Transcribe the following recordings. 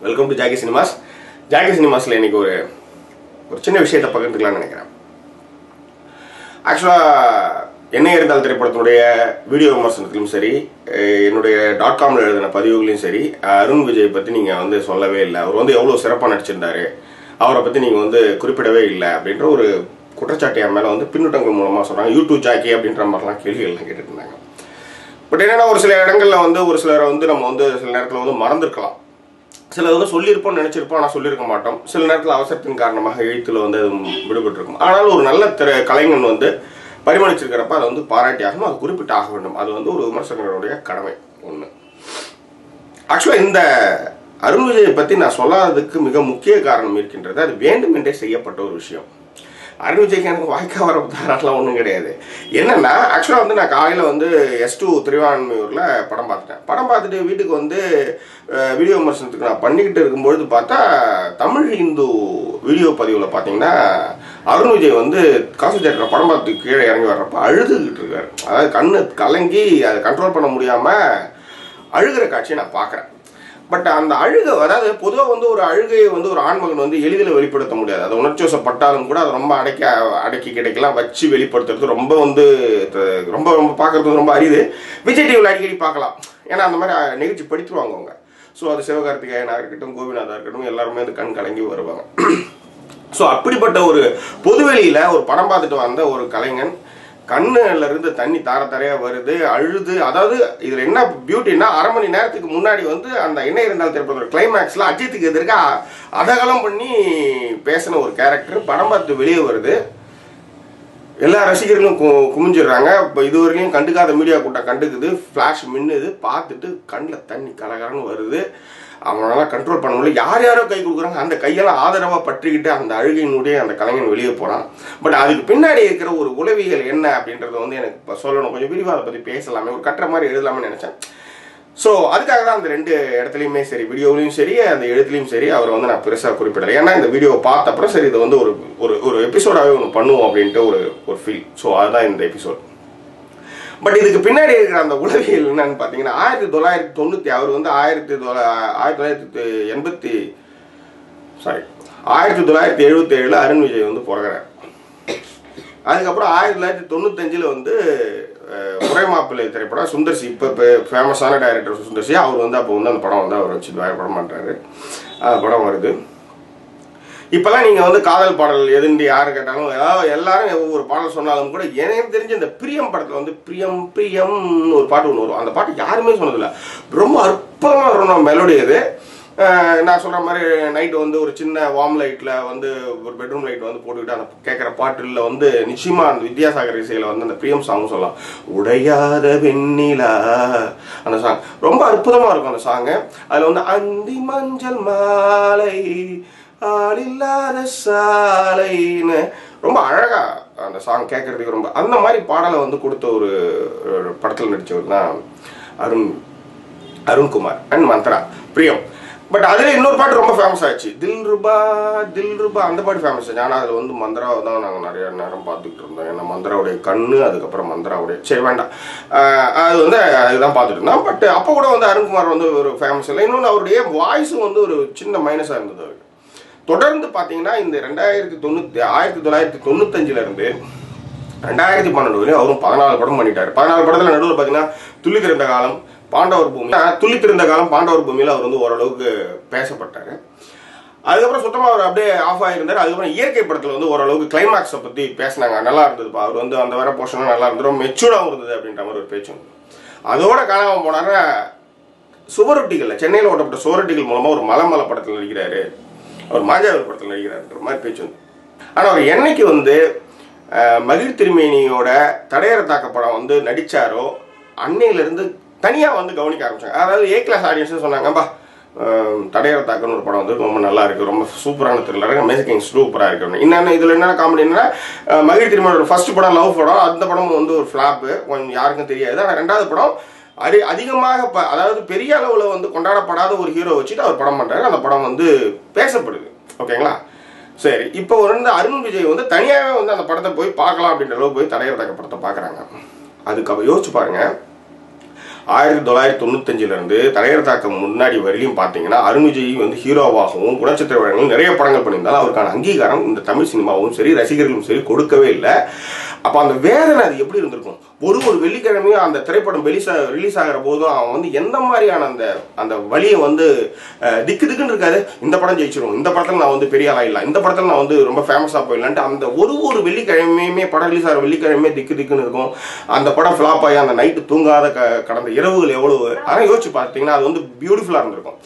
Welcome to Jackie cinemas. Jackie சினிமாஸில் இன்னைக்கு ஒரு சின்ன விஷயத்தை பகிர்ந்துக்கலாம்னு நினைக்கிறேன். ஆக்சுவலாக என்ன இருந்தால் திரைப்படத்தினுடைய வீடியோ விமர்சனத்திலும் சரி, என்னுடைய .comல எழுதின பதிவுகளையும் சரி, அருண் விஜய் பற்றி நீங்கள் சொல்லவே இல்லை. அவர் எவ்வளோ சிறப்பாக நடிச்சிருந்தாரு, அவரை பற்றி நீங்கள் குறிப்பிடவே இல்லை அப்படின்ற ஒரு குற்றச்சாட்டு என் மேலே பின்னூட்டங்கள் மூலமாக சொல்கிறாங்க. யூடியூப் ஜாக்கி அப்படின்ற மாதிரிலாம் கேள்விகள்லாம் கேட்டுட்டு இருந்தாங்க. பட் என்னென்னா, ஒரு சில இடங்களில் ஒரு சிலரை நம்ம சில நேரத்தில் மறந்துருக்கலாம். சில சொல்லியிருப்போம், நினைச்சிருப்போம், ஆனால் சொல்லியிருக்க மாட்டோம். சில நேரத்தில் அவசரத்தின் காரணமாக எழுத்தில் அது விடுபட்டிருக்கும். ஆனால் ஒரு நல்ல கலைஞன் பரிமளிச்சிருக்கிறப்ப அதை பாராட்டி ஆகணும், அது குறிப்பிட்டு ஆக வேண்டும். அது ஒரு விமர்சகர்களுடைய கடமை ஒன்று. ஆக்சுவலாக இந்த அருண் விஜயை பற்றி நான் சொல்லாததுக்கு மிக முக்கிய காரணம் இருக்கின்றது. அது வேண்டுமென்றே செய்யப்பட்ட ஒரு விஷயம். அருண் விஜய்க்கு எனக்கு வாய்க்கா வர தாராளம் ஒன்றும் கிடையாது. என்னென்னா, ஆக்சுவலாக நான் காலையில் S2 திருவான்மையூரில் படம் பார்த்துட்டேன். படம் பார்த்துட்டு வீட்டுக்கு வீடியோ விமர்சனத்துக்கு நான் பண்ணிக்கிட்டு இருக்கும்பொழுது பார்த்தா, தமிழ் ஹிந்து வீடியோ பதிவில் பார்த்தீங்கன்னா அருண் விஜய் காசு தேட்டர் படம் பார்த்து கீழே இறங்கி வர்றப்ப அழுதுகிட்டு இருக்காரு. அதாவது கண்ணு கலங்கி அதை கண்ட்ரோல் பண்ண முடியாமல் அழுகிற காட்சியை நான் பார்க்குறேன். பட் அந்த அழுகை, அதாவது பொதுவாக ஒரு அழுகையை ஒரு ஆண்மகன் எளிதில் வெளிப்படுத்த முடியாது. அது உணர்ச்சிவசப்பட்டாலும் கூட அதை ரொம்ப அடக்கி கிடைக்கலாம் வச்சு வெளிப்படுத்துறது ரொம்ப ரொம்ப ரொம்ப பார்க்கறது ரொம்ப அரிது. விஜய் டிவியில் அடிக்கடி பார்க்கலாம், ஏன்னா அந்த மாதிரி நிகழ்ச்சி படித்துருவாங்க அவங்க. ஸோ அது சிவகார்த்திகேயனாக இருக்கட்டும், கோபிநாதா இருக்கட்டும், எல்லாருமே கண் கலங்கி வருவாங்க. ஸோ அப்படிப்பட்ட ஒரு பொதுவெளியில் ஒரு படம் பார்த்துட்டு வந்த ஒரு கலைஞன் கண்ணுல இருந்து தண்ணி தார தாரையா வருது, அழுது. அதாவது இதுல என்ன பியூட்டின்னா, அரை மணி நேரத்துக்கு முன்னாடி அந்த என்ன இருந்தால் திரைப்பட கிளைமேக்ஸ்ல அஜித்துக்கு எதிர்க்க அதகலம் பண்ணி பேசின ஒரு கேரக்டர் படம் பார்த்து வெளியே வருது. எல்லா ரசிகர்களும் குமிஞ்சிடுறாங்க. இப்போ இதுவரையிலும் கண்டுக்காத மீடியா கூட்டம் கண்டுக்குது. ஃபிளாஷ் மின்னுது, பார்த்துட்டு கண்ணில் தண்ணி கலகலன்னு வருது. அவனால கண்ட்ரோல் பண்ண முடியல. யார் யாரோ கை கொடுக்குறாங்க, அந்த கையெல்லாம் ஆதரவாக பற்றிக்கிட்டு அந்த அழுகையினுடைய அந்த கலைஞன் வெளியே போகிறான். பட் அதுக்கு பின்னாடி இருக்கிற ஒரு உளவியல் என்ன அப்படின்றத எனக்கு இப்போ சொல்லணும். கொஞ்சம் விரிவாக அதை பற்றி பேசலாமே, ஒரு கட்டுற மாதிரி எழுதலாமே நினச்சேன். ஸோ அதுக்காக தான் அந்த ரெண்டு இடத்துலையுமே சரி, வீடியோவிலையும் சரி, அந்த எழுத்துலையும் சரி, அவரை நான் பெருசாக குறிப்பிடலை. ஏன்னா இந்த வீடியோவை பார்த்த அப்புறம் சரி, இதை ஒரு எபிசோடாகவே ஒன்று பண்ணுவோம் அப்படின்ட்டு ஒரு ஃபீல். ஸோ அதுதான் இந்த எபிசோட். பட் இதுக்கு பின்னாடி இருக்கிற அந்த உளவியல் என்னன்னு பார்த்தீங்கன்னா, 1990 அவர் 1977 அருண் விஜய் பிறகுறார். அதுக்கப்புறம் 1995 உரை மாப்பிள்ளை திரைப்படம் சுந்தர்சி, இப்போ ஃபேமஸான டைரக்டர் சுந்தர்சி, அவர் அப்போ அந்த படம் அவர் வச்சு படம் பண்ணுறாரு. அந்த படம் வருது. இப்போல்லாம் நீங்கள் காதல் பாடல் எதுன்னு யாரு கேட்டாலும் எல்லாரும் ஒவ்வொரு பாடல் சொன்னாலும் கூட, எனக்கு தெரிஞ்ச இந்த பிரியம் படத்தில் பிரியம் பிரியம்னு ஒரு பாட்டு ஒன்று வரும். அந்த பாட்டு யாருமே சொன்னதில்லை. ரொம்ப அற்புதமாக வரும் மெலோடி. அது நான் சொல்கிற மாதிரி நைட்டு ஒரு சின்ன வார்ம் லைட்டில் ஒரு பெட்ரூம் லைட் போட்டுக்கிட்டு அந்த கேட்குற பாட்டில் நிச்சயமாக அந்த வித்யாசாகர் இசையில் அந்த பிரியம் சாங் சொல்லலாம். உடையாத வெண்ணிலா அந்த சாங் ரொம்ப அற்புதமாக இருக்கும். அந்த சாங்கு அதில் அந்தி மஞ்சள் மாலை ஆளில்லாத சாலைன்னு ரொம்ப அழகா அந்த சாங் கேட்கறதுக்கு ரொம்ப அந்த மாதிரி பாடலை கொடுத்த ஒரு படத்தில் நடித்தவர் தான் அருண்குமார் அண்ட் மந்த்ரா பிரியம். பட் அதில் இன்னொரு பாட்டு ரொம்ப ஃபேமஸ் ஆச்சு, தில் ரூபா அந்த பாட்டு ஃபேமஸ் ஆச்சு. ஆனால் அதில் மந்த்ராவை தான் நாங்கள் நிறைய நேரம் பார்த்துக்கிட்டு இருந்தோம். ஏன்னா மந்த்ராவுடைய கண்ணு, அதுக்கப்புறம் மந்த்ராவுடைய சரி வேண்டாம், அது அதுதான் பார்த்துட்டு இருந்தோம். பட் அப்போ கூட அருண்குமார் ஒரு ஃபேமஸ் இல்லை. இன்னொன்று அவருடைய வாய்ஸும் ஒரு சின்ன மைனஸாக இருந்தது அவருக்கு. தொடர்ந்து பார்த்தீங்கன்னா இந்த 1995 இருந்து 2012 வரையும் அவரும் 14 படம் பண்ணிட்டாரு. 14 படத்தில் நடுவில் பார்த்தீங்கன்னா துள்ளித்திருந்த காலம், பாண்டவர் பூமி. துள்ளித்திருந்த காலம், பாண்டவர் பூமியில் அவர் ஓரளவுக்கு பேசப்பட்டார். அதுக்கப்புறம் சுத்தமாக அவர் அப்படியே ஆஃப் ஆகியிருந்தார். அதுக்கப்புறம் இயற்கை படத்தில் ஓரளவுக்கு கிளைமேக்ஸை பற்றி பேசினாங்க, நல்லா இருந்ததுப்பா. அவர் அந்த வர போர்ஷனும் நல்லா இருந்தது, ரொம்ப மெச்சூர்டாகவும் இருந்தது அப்படின்ற மாதிரி ஒரு பேச்சு. அதோட காணாமல் போனார சுவரொட்டிகளில் சென்னையில் ஓட்டப்பட்ட சுவரொட்டிகள் மூலமாக ஒரு மலை படத்தில் நடிக்கிறாரு, அவர் மாஞ்சாவர் படத்தில் நடிக்கிறாருன்ற மாதிரி பேச்சு. ஆனால் அவர் என்னைக்கு மகிழ் திருமேனியோட தடையற தாக்க படம் நடிச்சாரோ அன்னையிலிருந்து தனியாக கவனிக்க ஆரம்பிச்சாங்க. அதாவது ஏ கிளாஸ் ஆடியன்ஸ் சொன்னாங்கப்பா, தடையற தாக்கன்னு ஒரு படம் ரொம்ப நல்லா இருக்கு, ரொம்ப சூப்பரான த்ரில்லர், மேக்கிங் சூப்பராக இருக்கு. இன்னும் இதில் என்னென்ன காமெடி என்னன்னா, மகிழ் திருமேனியோட ஃபர்ஸ்ட் படம் லவ் படம், அந்த படம் ஒரு ஃபிளாப்பு, கொஞ்சம் யாருக்கும் தெரியாது. ஆனால் ரெண்டாவது படம் அதிகமாக அதாவது பெரிய அளவில் கொண்டாடப்படாத ஒரு ஹீரோ வச்சுட்டு அவர் படம் பண்ணுறாரு. அந்த படம் பேசப்படுது. ஓகேங்களா? சரி, இப்போ அருண் விஜய் தனியாகவே அந்த படத்தை போய் பார்க்கலாம் அப்படின்ற அளவு போய் தடையற தாக்க படத்தை பார்க்குறாங்க. அதுக்கு யோசிச்சு பாருங்க, 1995 இருந்து தலையர் தாக்கம் முன்னாடி வரையிலும் பார்த்தீங்கன்னா அருண் விஜய் வந்து ஹீரோவாகவும் குணச்சித்திர வழங்களும் நிறைய படங்கள் பண்ணியிருந்தாலும் அவருக்கான அங்கீகாரம் இந்த தமிழ் சினிமாவும் சரி ரசிகர்களும் சரி கொடுக்கவே இல்லை. அப்போ அந்த வேதனை அது எப்படி இருந்திருக்கும்? ஒரு வெள்ளிக்கிழமையும் அந்த திரைப்படம் ரிலீஸ் ஆகிற போதும் அவன் வந்து எந்த மாதிரியான அந்த வழியை வந்து திக்குன்னு இருக்காது. இந்த படம் ஜெயிச்சிடும், இந்த படத்தில் நான் வந்து பெரிய ஆளாயிடலாம், இந்த படத்தில் நான் வந்து ரொம்ப ஃபேமஸாக போயிடலான்ட்டு அந்த ஒரு வெள்ளிக்கிழமையுமே படம் ரிலீஸ் ஆகிற வெள்ளிக்கிழமையே திக்குன்னு இருக்கும். அந்த படம் ஃப்ளாப் ஆகி அந்த நைட்டு தூங்காத கடந்த இரவுகள் எவ்வளவு, ஆனால் யோசிச்சு பார்த்தீங்கன்னா அது வந்து பியூட்டிஃபுல்லாக இருந்திருக்கும்.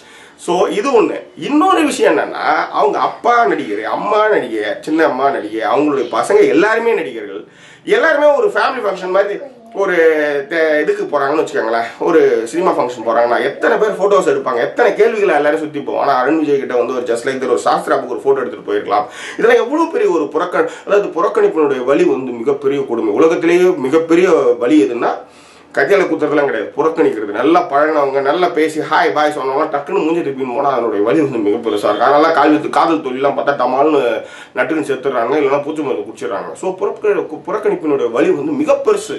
ஸோ இது ஒன்று. இன்னொரு விஷயம் என்னன்னா, அவங்க அப்பா நடிகர், அம்மா நடிகை, சின்ன அம்மா நடிகை, அவங்களுடைய பசங்க எல்லாருமே நடிகர்கள். எல்லாருமே ஒரு ஃபேமிலி ஃபங்க்ஷன் மாதிரி ஒரு இதுக்கு போகிறாங்கன்னு வச்சுக்கோங்களேன், ஒரு சினிமா ஃபங்க்ஷன் போகிறாங்கன்னா எத்தனை பேர் ஃபோட்டோஸ் எடுப்பாங்க, எத்தனை கேள்விகளை எல்லாரும் சுற்றி போவோம். ஆனால் அருண் விஜய் கிட்ட வந்து ஒரு ஜஸ்ட் லைக் ஒரு சாஸ்திராவுக்கு ஒரு ஃபோட்டோ எடுத்துகிட்டு போயிருக்கலாம். இதெல்லாம் எவ்வளோ பெரிய ஒரு புறக்கணிப்பினுடைய வலி வந்து மிகப்பெரிய கொடுமை. உலகத்திலேயே மிகப்பெரிய வலி எதுன்னா கத்தியால குத்துறதுலாம் கிடையாது, புறக்கணிக்கிறது. நல்லா பழகினவங்க நல்லா பேசி ஹாய் பாய் சொன்னவங்க டக்குன்னு மூஞ்சி திருப்பின்னு போனால் அதனுடைய வலி வந்து மிக பெருசாக இருக்கும். அதனால காதல் தொழிலாம் பார்த்தா டமால்னு நட்டுன்னு செத்துடுறாங்க, இல்லைன்னா பூச்சி மருந்து குடிச்சிடுறாங்க. ஸோ புறக்கணிப்பினுடைய வலி வந்து மிக பெருசு.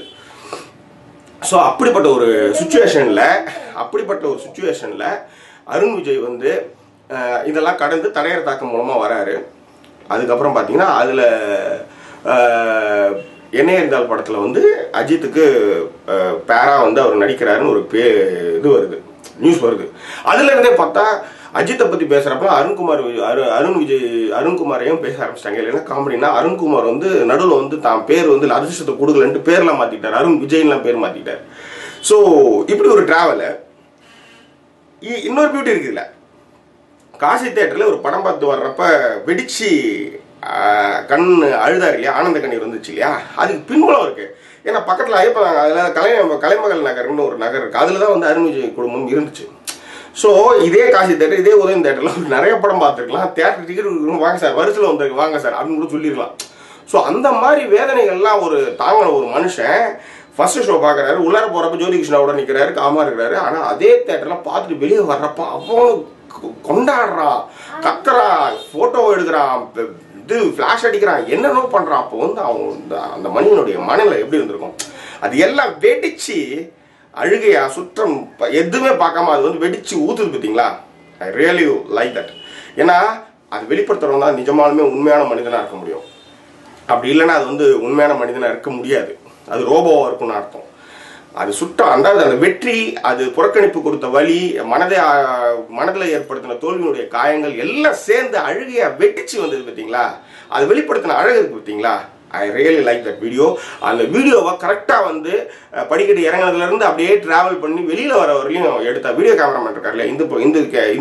ஸோ அப்படிப்பட்ட ஒரு சுச்சுவேஷனில் அருண் விஜய் வந்து இதெல்லாம் கடந்து தடையர் தாக்கம் மூலமாக வராரு. அதுக்கப்புறம் பார்த்தீங்கன்னா அதில் என்ன இருந்தால் படத்தில் வந்து அஜித்துக்கு பேரா வந்து அவர் நடிக்கிறாருன்னு ஒரு இது வருது, நியூஸ் வருது. அதுல இருந்தே பார்த்தா அஜித்தை பற்றி பேசுகிறப்ப அருண்குமாரையும் பேச ஆரம்பிச்சிட்டாங்க. இல்லைன்னா காமெடினா அருண்குமார் வந்து நடுவில் வந்து தான் பேர் வந்து அதிர்ஷ்டத்தை கொடுக்கலன்ட்டு பேர்லாம் மாற்றிட்டார், அருண் விஜய்லாம் பேர் மாற்றிட்டார். ஸோ இப்படி ஒரு டிராவலு. இன்னொரு பியூட்டி இருக்குதுல்ல, காசி தேட்டரில் ஒரு படம் பார்த்து வர்றப்ப வெடிச்சு கண் அழுதாரு இல்லையா, ஆனந்த கண்ணீர் வந்துச்சு இல்லையா, அதுக்கு பின்புலம் இருக்கு. ஏன்னா பக்கத்தில் ஐயப்பன் அதில் கலைமகள் நகர்னு ஒரு நகர் இருக்கு, அதில் தான் வந்து அருண் விஜய் குடும்பம் இருந்துச்சு. ஸோ இதே காசி தேட்டர், இதே உதயம் தேட்டரில் நிறைய படம் பார்த்துருக்கலாம். தேட்டர் டிக்கெட் வாங்க சார், வரிசையில் வந்துருக்கு வாங்க சார் அப்படின்னு கூட சொல்லிடலாம். ஸோ அந்த மாதிரி வேதனைகள்லாம் ஒரு தாங்கின ஒரு மனுஷன் ஃபர்ஸ்ட் ஷோ பார்க்குறாரு, உள்ளார போகிறப்ப ஜோதி கிருஷ்ணாவோட நிற்கிறாரு, காமா இருக்கிறாரு. ஆனால் அதே தேட்டரில் பார்த்துட்டு வெளியே வர்றப்ப அவன் கொண்டாடுறான், கத்துறான், ஃபோட்டோ எடுக்கிறான், இது ஃப்ளாஷ் அடிக்கிறான், என்னென்னோ பண்ணுறான். அப்போ வந்து அவன் அந்த மனிதனுடைய மனநிலை எப்படி இருந்திருக்கும்? அது எல்லாம் வெடிச்சு அழுகையா சுற்றம் எதுவுமே பார்க்காம அது வந்து வெடிச்சு ஊத்துது பார்த்தீங்களா. I really like that. ஏன்னா அது வெளிப்படுத்துறவங்க தான் நிஜமாலுமே உண்மையான மனிதனாக இருக்க முடியும். அப்படி இல்லைன்னா அது வந்து உண்மையான மனிதனாக இருக்க முடியாது, அது ரோபோவாக இருக்கும்னு அர்த்தம். அது சுற்றம், அதாவது அந்த வெற்றி, அது புறக்கணிப்பு கொடுத்த வலி, மனதில் ஏற்படுத்தின தோல்வியினுடைய காயங்கள் எல்லாம் சேர்ந்து அழுகையா வெட்டிச்சு வந்தது பார்த்தீங்களா. அது வெளிப்படுத்தின அழகு இருக்கு பார்த்தீங்களா. I really like that video. அந்த வீடியோவை கரெக்டாக வந்து படிக்கட்டு இறங்கினதுலேருந்து அப்படியே டிராவல் பண்ணி வெளியில் வர வரையும் எடுத்த வீடியோ கேமராமேன் இருக்காருல்ல,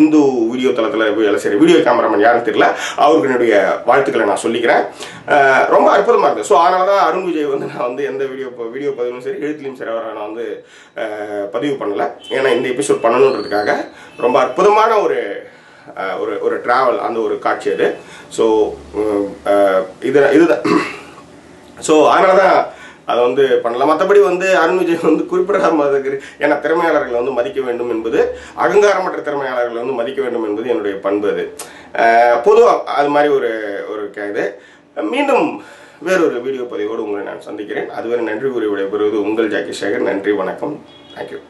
இந்து வீடியோ தளத்தில் சரி வீடியோ கேமராமேன் யாருன்னு தெரியல, அவருக்கு என்னுடைய வாழ்த்துக்களை நான் சொல்லிக்கிறேன். ரொம்ப அற்புதமாக இருக்குது. ஸோ அதனால தான் அருண் விஜய் வந்து நான் வந்து எந்த வீடியோ பதிவும் சரி எழுத்துலையும் சரி அவரை நான் வந்து பதிவு பண்ணலை. ஏன்னா இந்த எபிசோட் பண்ணணுன்றதுக்காக ரொம்ப அற்புதமான ஒரு டிராவல், அந்த ஒரு காட்சி அது. ஸோ இதுதான். ஸோ அதனால தான் அதை வந்து பண்ணலாம். மற்றபடி வந்து அருண் விஜய் வந்து குறிப்பிடாம இருக்குது. ஏன்னா திறமையாளர்களை வந்து மதிக்க வேண்டும் என்பது, அகங்காரமற்ற திறமையாளர்களை வந்து மதிக்க வேண்டும் என்பது என்னுடைய பண்பு. அது பொதுவாக அது மாதிரி ஒரு இது. மீண்டும் வேறொரு வீடியோ பதிவோடு உங்களை நான் சந்திக்கிறேன். அதுவரை நன்றி கூறி விடைபெறுவது உங்கள் ஜாக்கி சேகர். நன்றி, வணக்கம், தேங்க்யூ.